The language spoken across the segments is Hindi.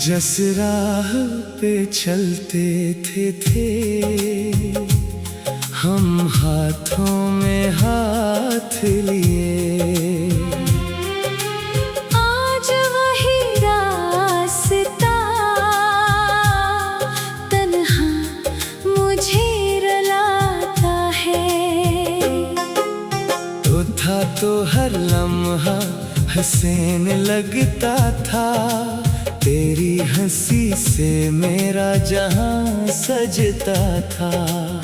जस राह पे चलते थे हम हाथों में हाथ लिए, आज वही रास्ता तन्हा मुझे रुलाता है। तो था तो हर लम्हा हसीन लगता था, तेरी हंसी से मेरा जहां सजता था।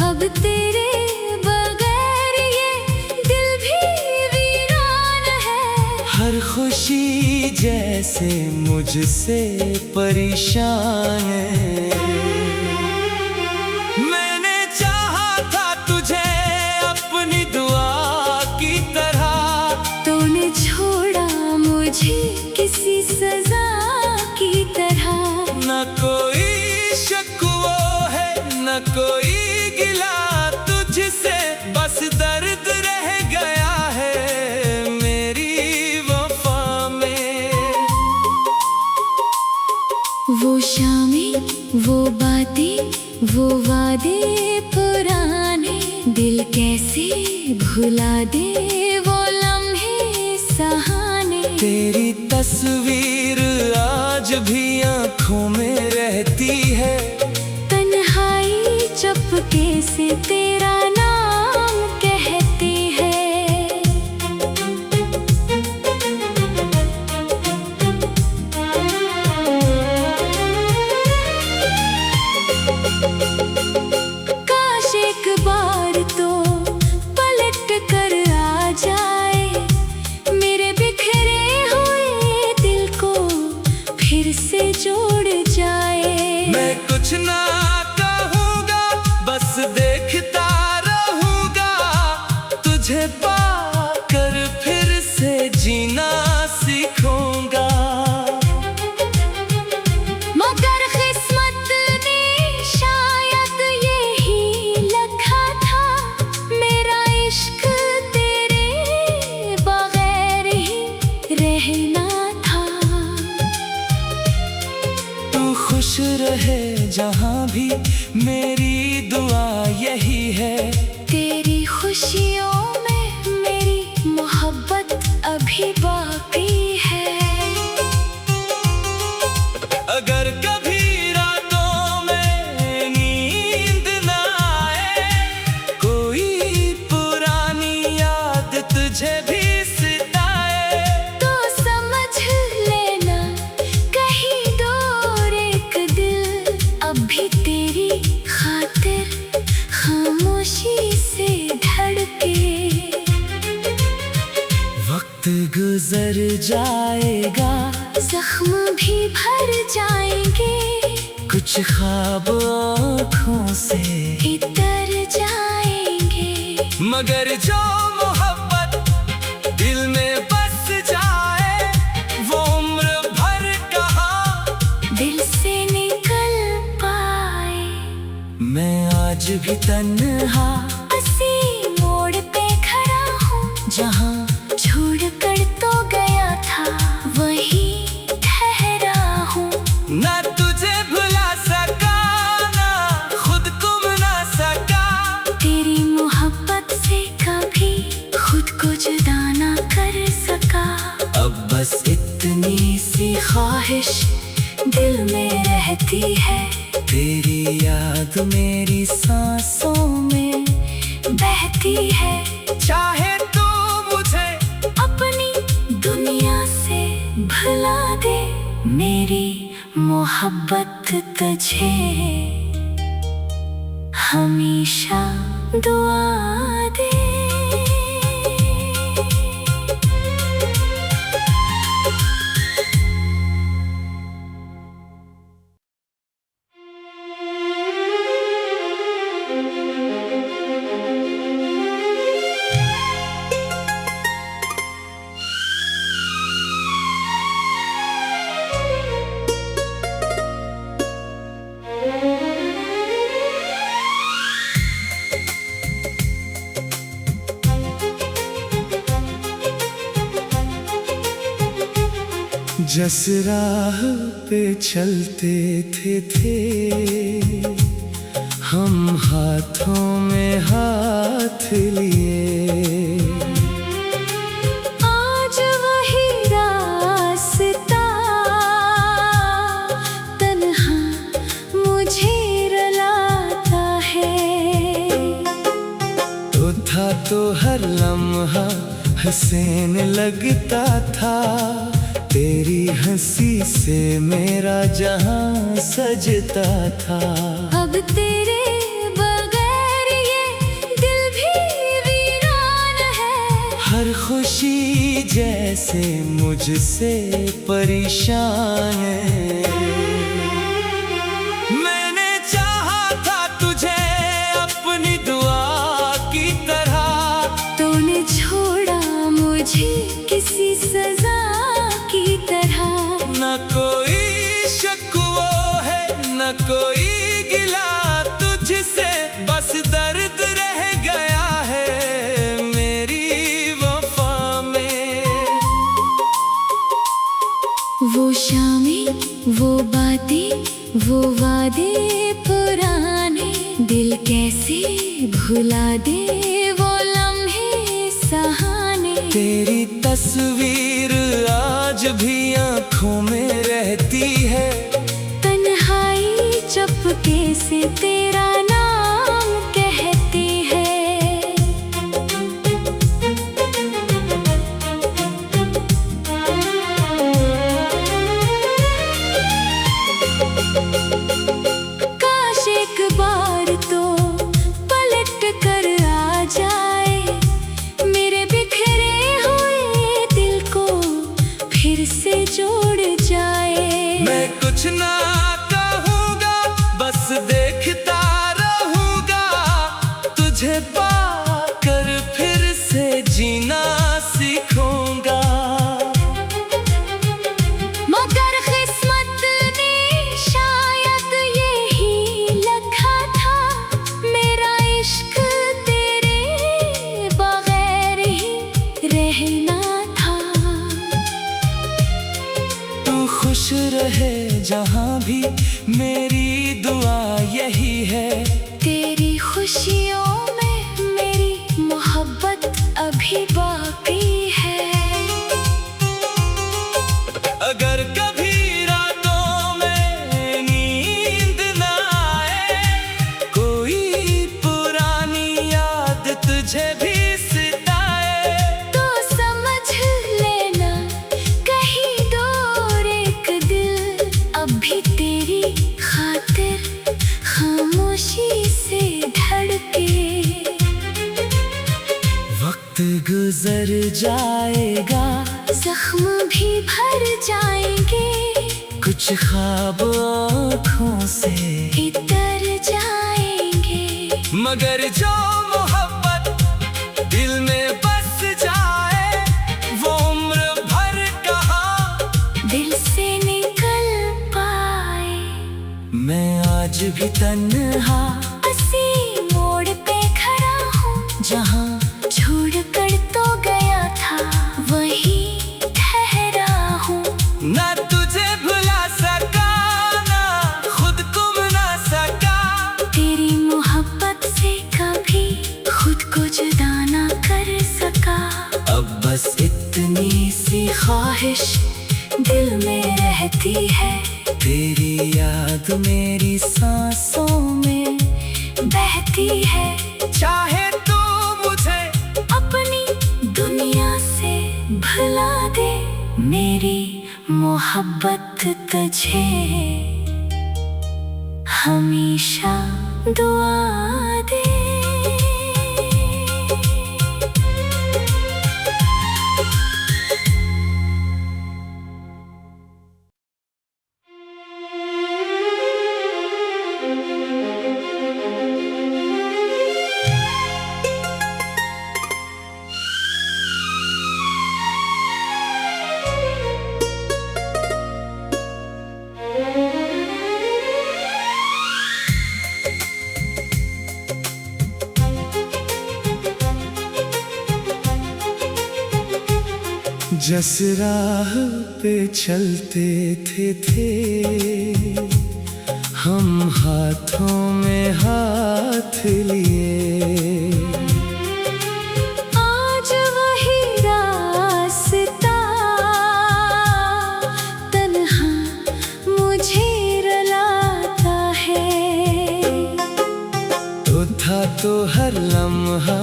अब तेरे बगैर ये दिल भी वीरान है, हर खुशी जैसे मुझसे परेशान है। मैंने चाहा था तुझे अपनी दुआ की तरह, तूने छोड़ा मुझे किसी सजा की तरह। न कोई शक वो है न कोई गिला तुझसे, बस दर्द रह गया है मेरी वफा में। वो शामें, वो बातें, वो वादे पुराने, दिल कैसे भुला दे वो लम्हे सहाने। तेरी तस्वीर आज भी आँखों में रहती है, तन्हाई चुपके से तेरा नाम कहती है। काश एक बार तो पलट कर आ जाए, मेरे बिखरे हुए दिल को फिर से जोड़ जाए। मैं कुछ ना कहूँगा बस देखता रहूँगा, तुझे पाकर फिर से जीना सीखूंगा। मगर किस्मत ने शायद यही लिखा था, मेरा इश्क तेरे बगैर ही रहना था। तू खुश रहे जहाँ भी मेरी दुआ यही है, तेरी खुशियों में मेरी मोहब्बत अभी बाकी है। अगर कभी रातों में नींद ना आए, कोई पुरानी याद तुझे भी सताए, तो समझ लेना कहीं दूर एक दिल अब भी तेरी खातिर खामोशी से धड़के। वक्त गुजर जाएगा जख्म भी भर जाएंगे, कुछ ख्वाब आँखों से इतर जाएंगे। मगर जो मोहब्बत दिल में बस जाए, वो उम्र भर कहाँ दिल से निकल पाए। मैं आज भी तन्हा उसी मोड़ पे खड़ा हूँ, जहाँ छोड़ कर तो गया था वहीं ठहरा हूँ। ना तुझे भुला सका ना खुद को मना सका, तेरी मोहब्बत से कभी खुद को जुदा ना कर सका। अब बस इतनी सी ख्वाहिश दिल में रहती है, तेरी याद मेरी सांसों में बहती है। चाहे तू मुझे अपनी दुनिया से भुला दे, मेरी मोहब्बत तुझे हमेशा दुआ दे। जिस राह पे चलते थे हम हाथों में हाथ लिए, आज वही रास्ता तन्हा मुझे रुलाता है। तो था तो हर लम्हा हसीन लगता था, तेरी हंसी से मेरा जहां सजता था। अब तेरे बगैर ये दिल भी वीरान है, हर खुशी जैसे मुझसे परेशान है। मैंने चाहा था तुझे अपनी दुआ की तरह, तूने छोड़ा मुझे किसी सजा की तरह। न कोई शक वो है न कोई गिला तुझसे, बस दर्द रह गया है मेरी वफा में। वो शामें, वो बातें, वो वादे पुराने, दिल कैसे भुला दे वो लम्हे सहाने। तेरी तस्वीर आज भी आँखों में रहती है, तन्हाई चुपके से तेरा नाम कहती है। काश एक बार तो पलट कर आ जाए, मेरे बिखरे हुए दिल को फिर से जोड़ जाए। मैं कुछ ना कहूँगा बस देखता रहूँगा, तुझे पाकर फिर से जीना सीखूंगा। मगर किस्मत ने शायद यही लिखा था, मेरा इश्क तेरे बगैर ही रहना था। तू खुश रहे जहाँ भी मेरी दुआ यही है, तेरी खुशियों में मेरी मोहब्बत अभी बाकी है। अगर कभी रातों में नींद ना आए, कोई पुरानी याद तुझे भी सताए, तो समझ लेना कहीं दूर एक दिल अब भी तेरी खातिर खामोशी से धड़के। वक्त गुजर जाएगा जख्म भी भर जाएंगे, कुछ ख्वाब आँखों से इतर जाएंगे। मगर जो मोहब्बत दिल में बस जाए, वो उम्र भर कहाँ दिल से निकल पाए। मैं आज भी तन्हा उसी मोड़ पे खड़ा हूँ, जहाँ छोड़ कर तो गया था वहीं ठहरा हूँ। ना तुझे भुला सका ना खुद को मना सका, तेरी मोहब्बत से कभी खुद को जुदा ना कर सका। अब बस इतनी सी ख्वाहिश दिल में रहती है, तेरी याद मेरी सांसों में बहती है। चाहे तू मुझे अपनी दुनिया से भुला दे, मेरी मोहब्बत तुझे हमेशा दुआ दे। जिस राह पे चलते थे हम हाथों में हाथ लिए, आज वही रास्ता तन्हा मुझे रुलाता है। तो था तो हर लम्हा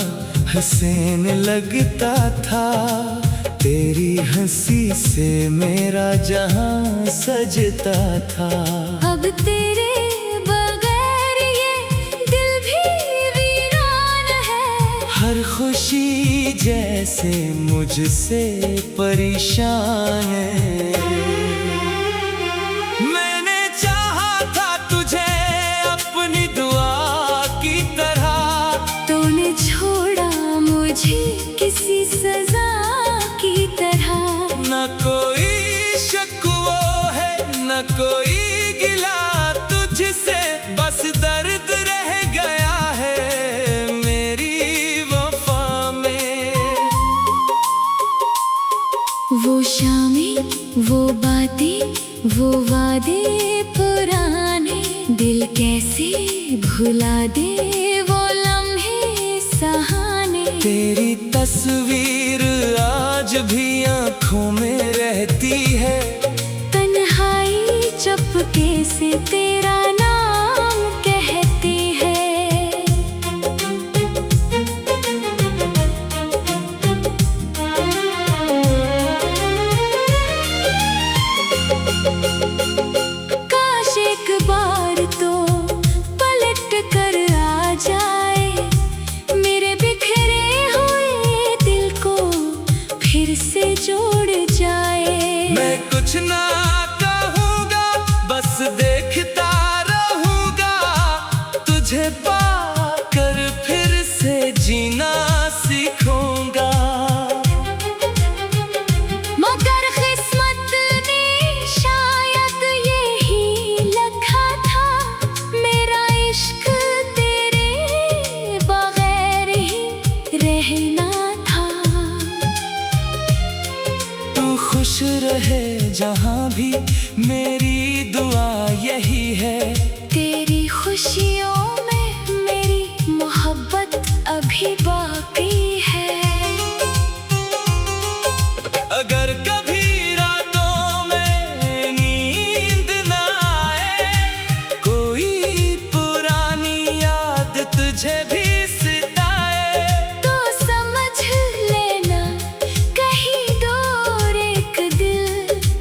हसीन लगता था, तेरी हंसी से मेरा जहां सजता था। अब तेरे बगैर ये दिल भी वीरान है, हर खुशी जैसे मुझसे परेशान है। मैंने चाहा था तुझे अपनी दुआ की तरह, तूने छोड़ा मुझे किसी सजा की तरह। न कोई शक वो है न कोई गिला तुझसे, बस दर्द रह गया है मेरी वफा में। वो शामें, वो बातें, वो वादे पुराने, दिल कैसे भुला दे वो लम्हे सहाने। तेरी तस्वीर आज भी आँखों में रहती है, तन्हाई चुपके से तेरा नाम कहती है। काश एक बार तो पलट कर आ जाए, मेरे बिखरे हुए दिल को फिर से जोड़ जाए। मैं कुछ ना कहूँगा बस देखता रहूँगा, तुझे पाकर फिर से जीना सीखूंगा। मगर किस्मत ने शायद यही लिखा था, मेरा इश्क तेरे बगैर ही रहना था। तू खुश रहे जहाँ भी मेरी दुआ यही है, तेरी खुशियों में मेरी मोहब्बत अभी बाकी है। अगर कभी रातों में नींद ना आए, कोई पुरानी याद तुझे भी सताए, तो समझ लेना कहीं दूर एक दिल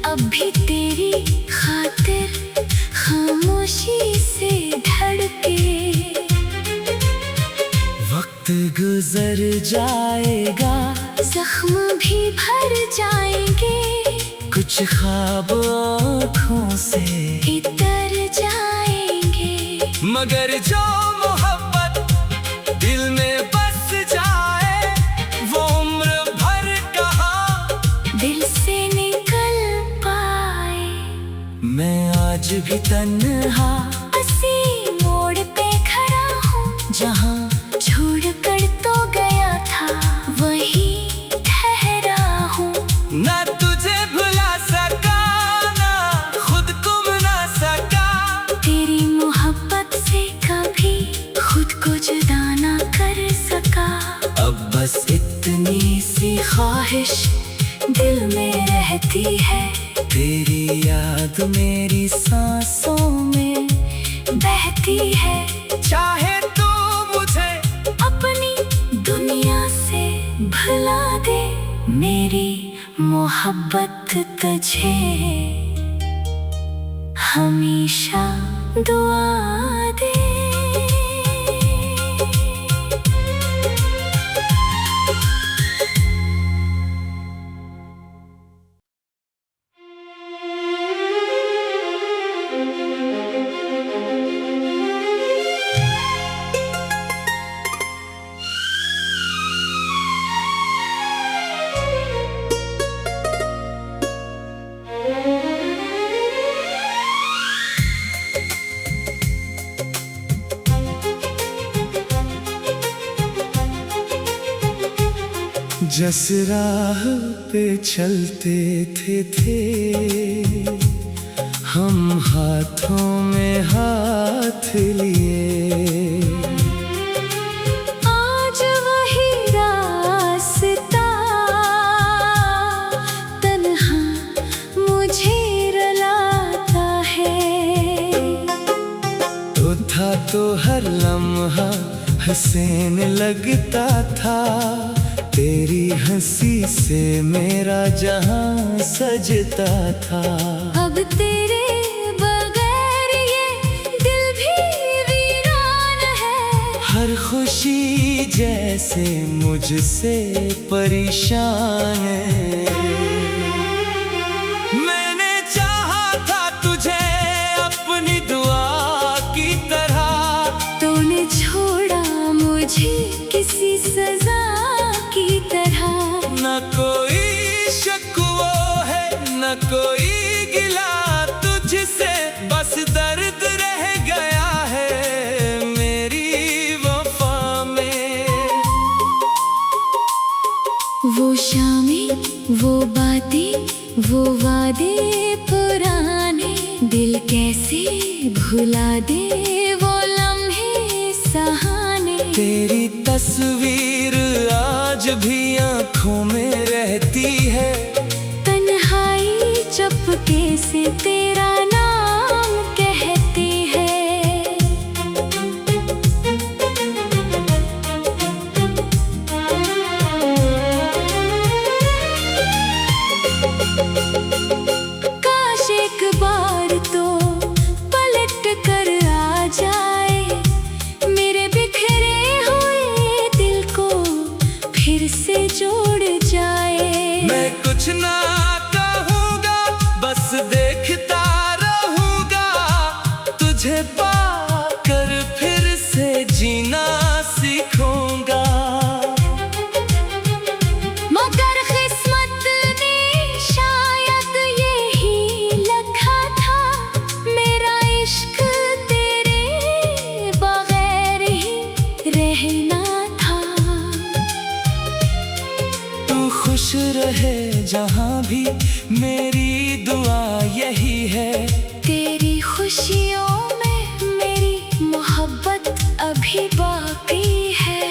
अभी तेरी खातिर खामोशी से धड़के। वक्त गुजर जाएगा जख्म भी भर जाएंगे, कुछ ख्वाब आँखों से इतर जाएंगे। मगर जो मोहब्बत दिल में बस जाए, वो उम्र भर कहाँ दिल से निकल पाए। मैं आज भी तन्हा उसी मोड़ पे खड़ा हूँ, जहाँ छोड़ कर तो गया था वहीं ठहरा हूँ। ना तुझे भुला सका ना खुद को मना सका, तेरी मोहब्बत से कभी खुद को जुदा ना कर सका। अब बस इतनी सी ख्वाहिश दिल में रहती है, तेरी याद मेरी सांसों में बहती है। चाहे तू मुझे अपनी दुनिया से भुला दे, मेरी मोहब्बत तुझे हमेशा दुआ दे। जिस राह पे चलते थे हम हाथों में हाथ लिए, आज वही रास्ता तन्हा मुझे रुलाता है। तो था तो हर लम्हा हसीन लगता था, तेरी हंसी से मेरा जहां सजता था। अब तेरे बगैर ये दिल भी वीरान है, हर खुशी जैसे मुझसे परेशान है। मैंने चाहा था तुझे अपनी दुआ की तरह, तूने छोड़ा मुझे किसी सजा की तरह। न कोई शक वो है न कोई गिला तुझसे, बस दर्द रह गया है मेरी वफा में। वो शामें, वो बातें, वो वादे पुराने, दिल कैसे भुला दे वो लम्हे सहाने। तेरी तस्वीर आज भी आँखों में रहती है, तन्हाई चुपके से तेरा नाम कहती है। काश एक बार तो पलट कर आ जाए, मेरे बिखरे हुए दिल को फिर से जोड़ जाए। मैं कुछ ना कहूँगा बस देखता रहूँगा, तुझे पाकर फिर से जीना सीखूंगा। मगर किस्मत ने शायद यही लिखा था, मेरा इश्क तेरे बगैर ही रहना था। तू खुश रहे जहाँ भी मेरी दुआ यही है, तेरी खुशियों में मेरी मोहब्बत अभी बाकी है।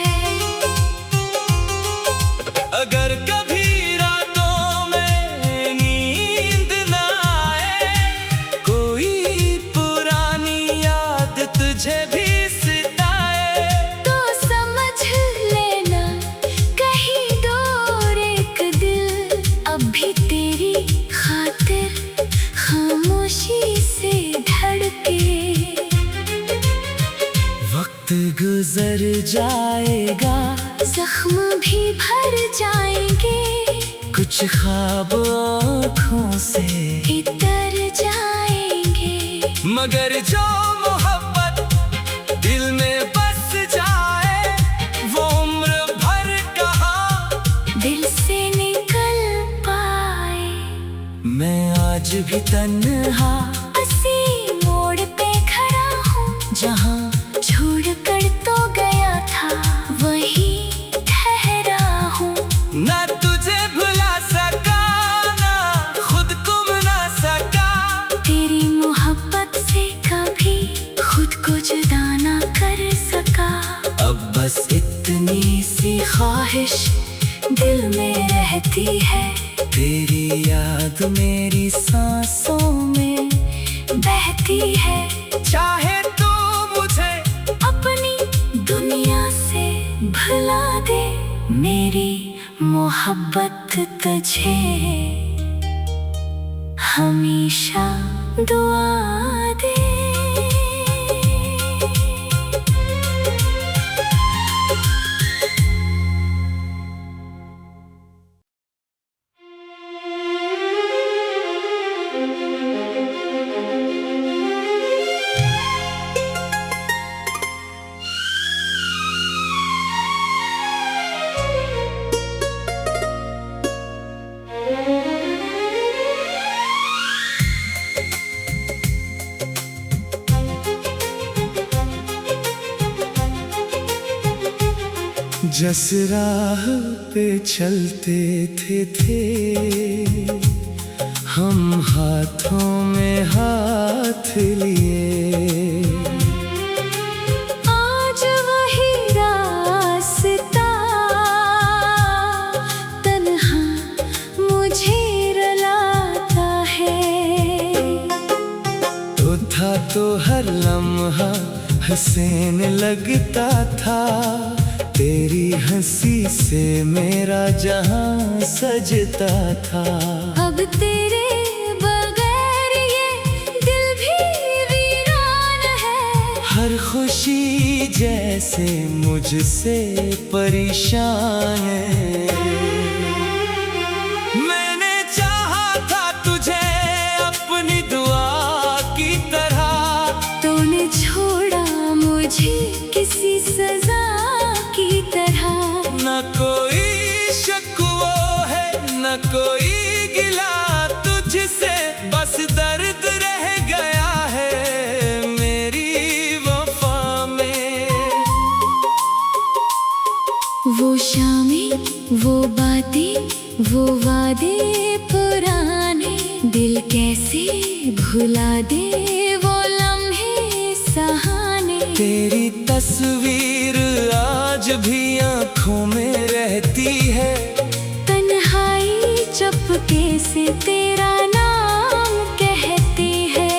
अगर कभी रातों में नींद न आए, कोई पुरानी याद तुझे भी सताए, तो समझ लेना कहीं दूर एक दिल अभी तेरी खातिर खामोशी से धड़के। वक्त गुजर जाएगा जख्म भी भर जाएंगे, कुछ ख्वाब आँखों से इतर जाएंगे। मगर जो मोहब्बत दिल में बस जाए, वो उम्र भर कहाँ दिल से निकल पाए। मैं आज भी तन्हा उसी मोड़ पे खड़ा हूँ, जहाँ छोड़ कर तो गया था वहीं ठहरा हूँ। ना तुझे भुला सका ना खुद को मना सका, तेरी मोहब्बत से कभी खुद को जुदा ना कर सका। अब बस इतनी सी ख्वाहिश दिल में रहती है, तेरी याद मेरी सांसों में बहती है। चाहे तू मुझे अपनी दुनिया से भुला दे, मेरी मोहब्बत तुझे हमेशा दुआ दे। जिस राह पे चलते थे हम हाथों में हाथ लिए, आज वही रास्ता तन्हा मुझे रुलाता है। तो था तो हर लम्हा हसीन लगता था, तेरी हंसी से मेरा जहां सजता था। अब तेरे बगैर ये दिल भी वीरान है, हर खुशी जैसे मुझसे परेशान है। मैंने चाहा था तुझे अपनी दुआ की तरह, तूने छोड़ा मुझे किसी सजा की तरह। न कोई शक वो है न कोई गिला तुझसे, बस दर्द रह गया है मेरी वफा में। वो शामें, वो बातें, वो वादे पुराने, दिल कैसे भुला दे वो लम्हे सहाने। तेरी तस्वीर आज भी आँखों में रहती है, तन्हाई चुपके से तेरा नाम कहती है।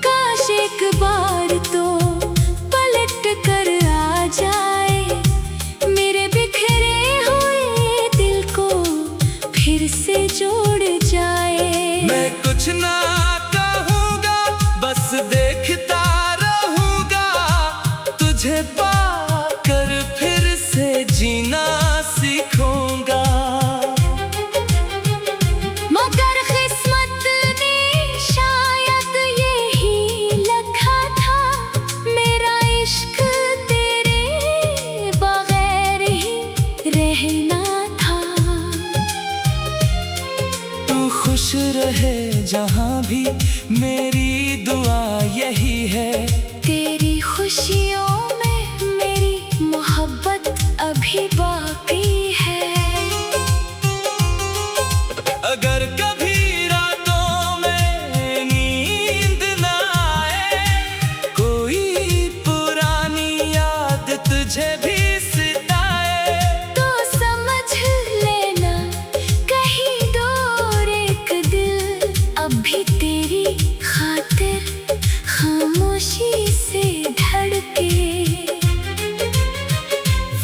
काश एक बार तो पलट कर आ जाए, मेरे बिखरे हुए दिल को फिर से जोड़ जाए। मैं कुछ ना कहूँगा बस देखता रहूँगा, तुझे पाकर फिर से जीना सीखूंगा। मगर किस्मत ने शायद यही लिखा था, मेरा इश्क तेरे बगैर ही रहना था। तू खुश रहे जहाँ भी मेरी दुआ यही है, तेरी खुशियों में मेरी मोहब्बत अभी बाकी है। अगर कभी रातों में नींद ना आए, कोई पुरानी याद तुझे भी सताए, तो समझ लेना कहीं दूर एक दिल अब भी तेरी खातिर खामोशी से धड़के।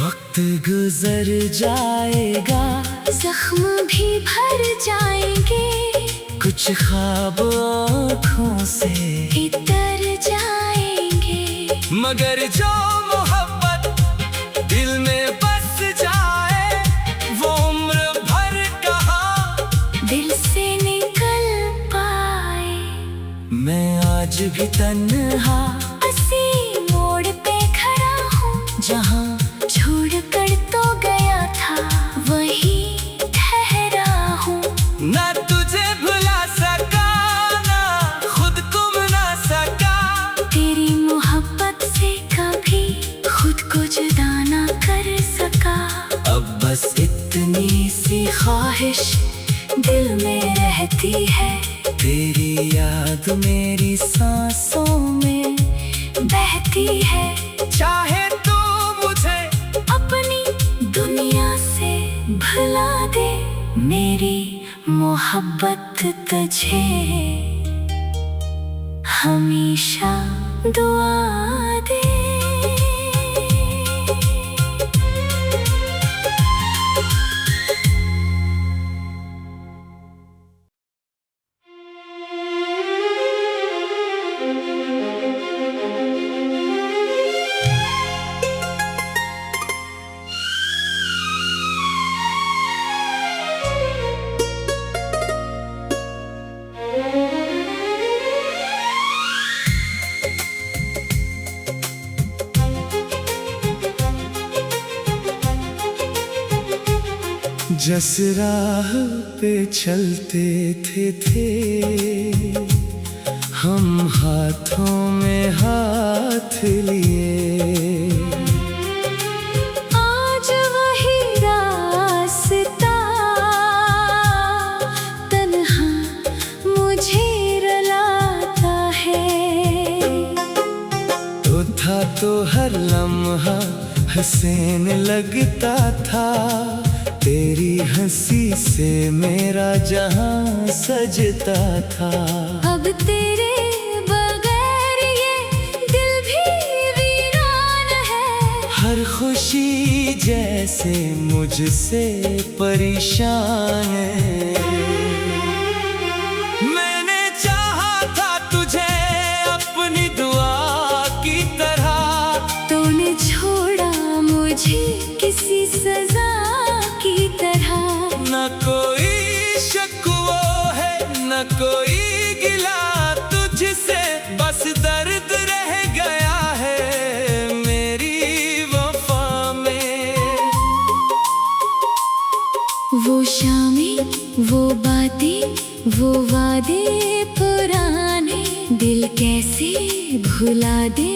वक्त गुजर जाएगा जख्म भी भर जाएंगे, कुछ ख्वाब आँखों से इतर जाएंगे। मगर जो मोहब्बत दिल में बस जाए, वो उम्र भर कहाँ दिल से निकल पाए। मैं आज भी तन्हा उसी मोड़ पे खड़ा हूँ, जहाँ छोड़ कर तो गया था वहीं ठहरा हूँ। ना तुझे भुला सका ना खुद को मना सका, तेरी मोहब्बत से कभी खुद को जुदा ना कर सका। अब बस इतनी सी ख्वाहिश दिल में रहती है, तेरी याद मेरी सांसों में बहती है। चाहे तू मुझे अपनी दुनिया से भुला दे, मेरी मोहब्बत तुझे हमेशा दुआ दे। जिस राह पे चलते थे हम हाथों में हाथ लिए, आज वही रास्ता तन्हा मुझे रुलाता है। तो था तो हर लम्हा हसीन लगता था, तेरी हंसी से मेरा जहां सजता था। अब तेरे बगैर ये दिल भी वीरान है, हर खुशी जैसे मुझसे परेशान है। मैंने चाहा था तुझे अपनी दुआ की तरह, तूने छोड़ा मुझे किसी सजा की तरह। न कोई शक वो है न कोई गिला तुझसे, बस दर्द रह गया है मेरी वफा में। वो शामें, वो बातें, वो वादे पुराने, दिल कैसे भुला दे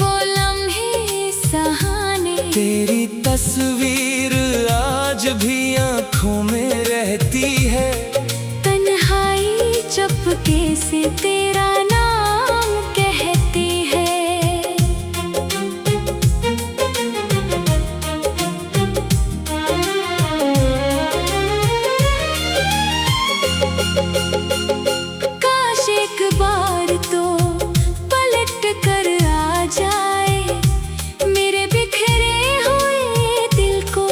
वो लम्हे सहाने। तेरी तस्वीर आज भी आँखों में रहती है, तन्हाई चुपके से तेरा नाम कहती है। काश एक बार तो पलट कर आ जाए, मेरे बिखरे हुए दिल को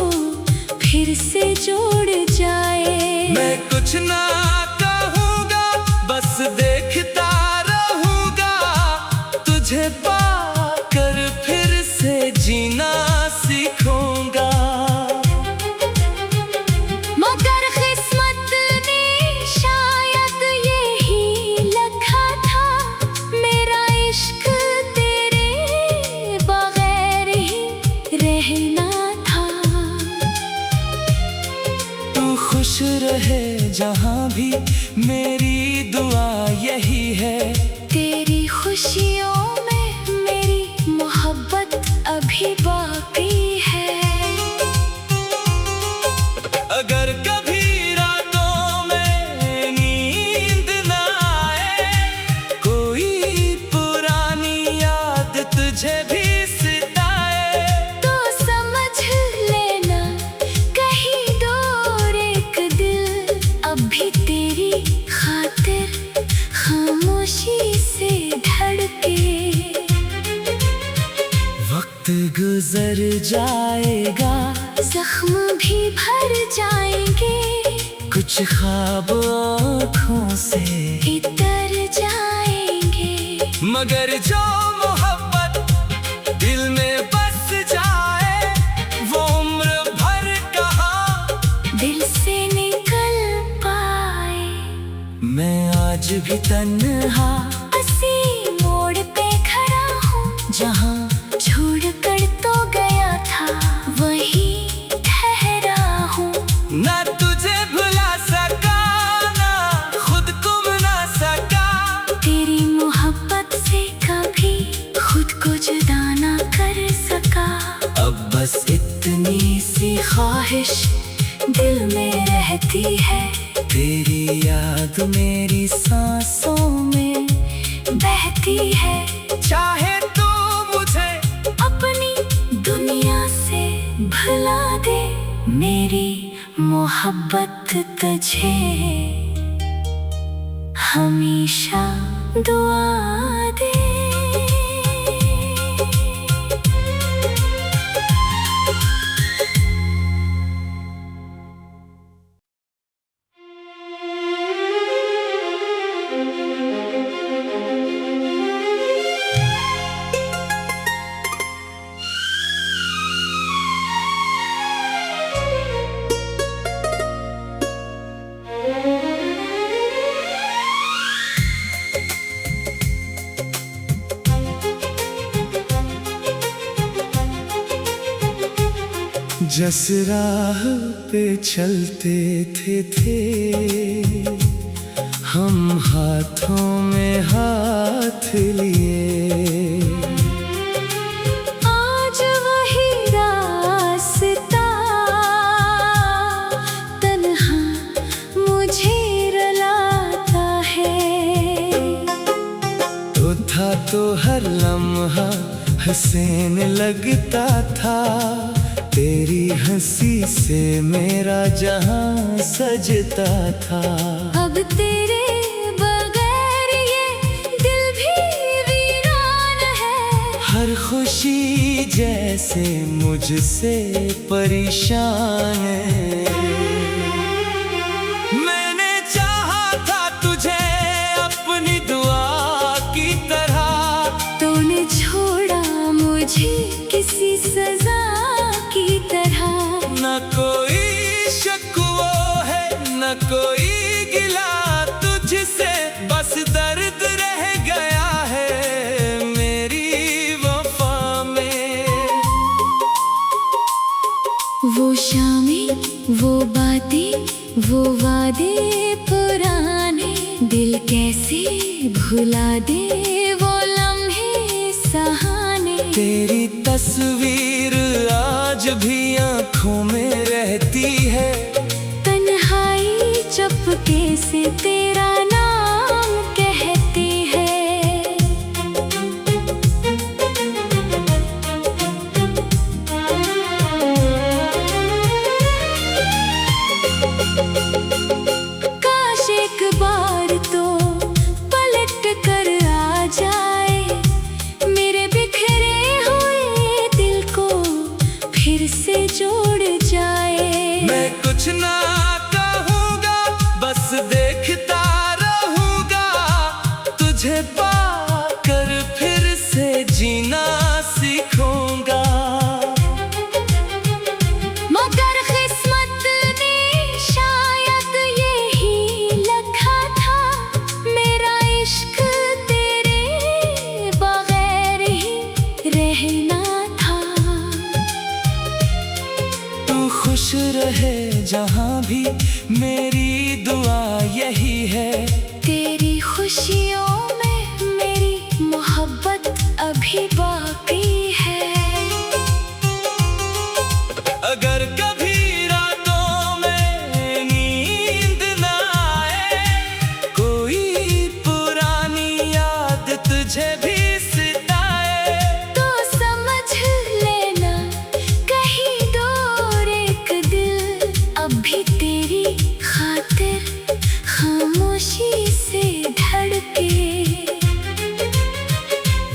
फिर से जोड़ जाए। मैं कुछ ना कहूँगा बस देखता रहूँगा, तुझे पाकर फिर से जीना सीखूंगा। मगर किस्मत ने शायद यही लिखा था, मेरा इश्क तेरे बगैर ही रहना था। तू खुश रहे जहाँ भी, मेरी दुआ यही है। तेरी खुशियों में मेरी मोहब्बत अभी बाकी है। अगर कभी रातों में नींद ना आए, कोई पुरानी याद तुझे भी सताए, तो समझ लेना कहीं दूर एक दिल अभी तेरी खातिर खामोशी से धड़के। वक्त गुजर जाएगा, जख्म भी भर जाएंगे, कुछ ख्वाब आँखों से इतर जाएंगे। मगर जो मोहब्बत दिल में बस जाए, वो उम्र भर कहाँ दिल से निकल पाए। मैं आज भी तन्हा उसी मोड़ पे खड़ा हूँ, जहाँ छोड़ कर तो गया था वहीं ठहरा हूँ। ना तुझे भुला सका ना खुद को मना सका, तेरी मोहब्बत से कभी खुद को जुदा ना कर सका। अब बस इतनी सी ख्वाहिश दिल में रहती है, तेरी याद मेरी सांसों में बहती है। चाहे तू मुझे अपनी दुनिया से भुला दे, मेरी मोहब्बत तुझे हमेशा दुआ दे। जिस राह पे चलते थे हम हाथों में हाथ लिए, आज वही रास्ता तन्हा मुझे रुलाता है। तो था तो हर लम्हा हसीन लगता था, तेरी हंसी से मेरा जहां सजता था। अब तेरे बगैर ये दिल भी वीरान है, हर खुशी जैसे मुझसे परेशान है। मैंने चाहा था तुझे अपनी दुआ की तरह, तूने छोड़ा मुझे किसी सजा की तरह। न कोई शक वो है न कोई गिला तुझसे, बस दर्द रह गया है मेरी वफा में। वो शामें, वो बातें, वो वादे पुराने, दिल कैसे भुला दे वो लम्हे सहाने। तेरी तस्वीर आज भी आँखों में रहती है, तन्हाई चुपके से तेरा नाम कहती है। काश एक बार तो पलट कर आ जाए, मेरे बिखरे हुए दिल को फिर से जोड़ जाए। मैं कुछ ना कहूँगा बस देखता रहूँगा, तुझे पाकर फिर से जीना सीखूंगा। मगर किस्मत ने शायद यही लिखा था, मेरा इश्क तेरे बगैर ही रहना था। तू खुश रहे जहाँ भी मेरी दुआ यही है, तेरी खुशियों में मेरी मोहब्बत अभी बाकी है। अगर कभी रातों में नींद न आए, कोई पुरानी याद तुझे भी सताए, तो समझ लेना कहीं दूर एक दिल अभी तेरी खातिर खामोशी से धड़के।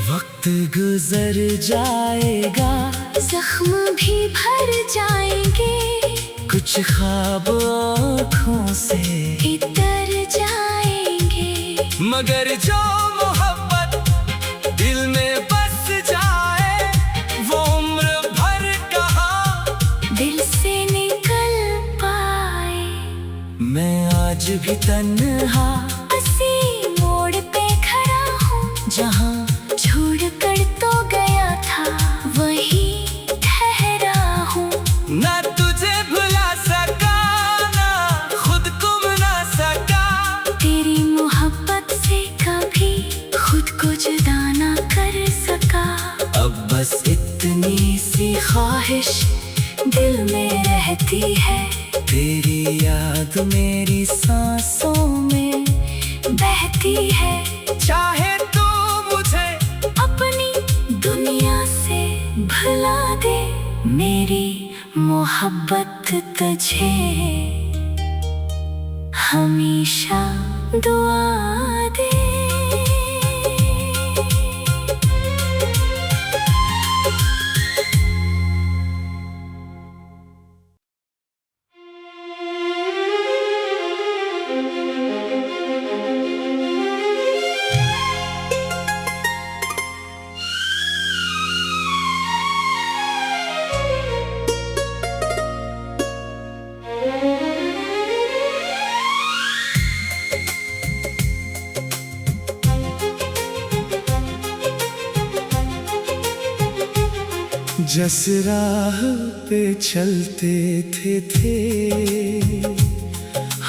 वक्त गुजर जाएगा जख्म भी भर जाएंगे, कुछ ख्वाब आँखों से इतर जाएंगे। मगर जो मोहब्बत दिल में बस जाए, वो उम्र भर कहाँ दिल से निकल पाए। मैं आज भी तन्हा उसी मोड़ पे खड़ा हूँ, जहाँ छोड़ कर तो गया था वहीं ठहरा हूँ। ना तुझे भुला सका ना खुद को मना सका, तेरी मोहब्बत से कभी खुद को जुदा ना कर सका। अब बस इतनी सी ख्वाहिश दिल में रहती है, तेरी याद मेरी सांसों में बहती है। चाहे तू मुझे अपनी दुनिया से भुला दे, मेरी मोहब्बत तुझे हमेशा दुआ दे। जिस राह पे चलते थे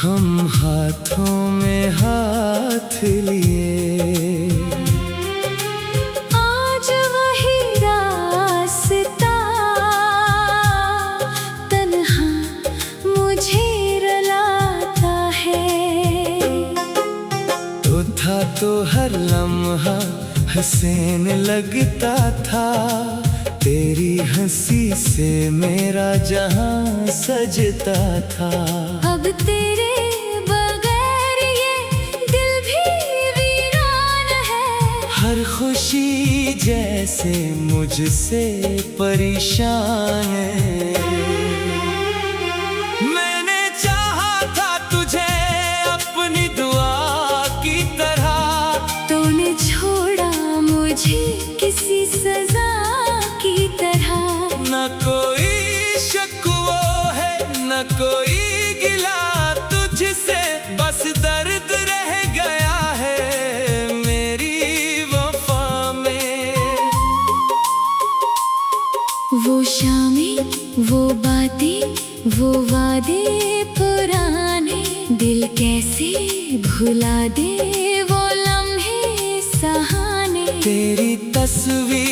हम हाथों में हाथ लिए, आज वही रास्ता तन्हा मुझे रुलाता है। तो था तो हर लम्हा हसीन लगता था, तेरी हंसी से मेरा जहां सजता था। अब तेरे बगैर ये दिल भी वीरान है, हर खुशी जैसे मुझसे परेशान है। मैंने चाहा था तुझे अपनी दुआ की तरह, तूने छोड़ा मुझे किसी सजा की तरह। न कोई शक वो है न कोई गिला तुझसे, बस दर्द रह गया है मेरी वफा में। वो शामें, वो बातें, वो वादे पुराने, दिल कैसे भुला दे वो लम्हे सहाने। तेरी तस्वीर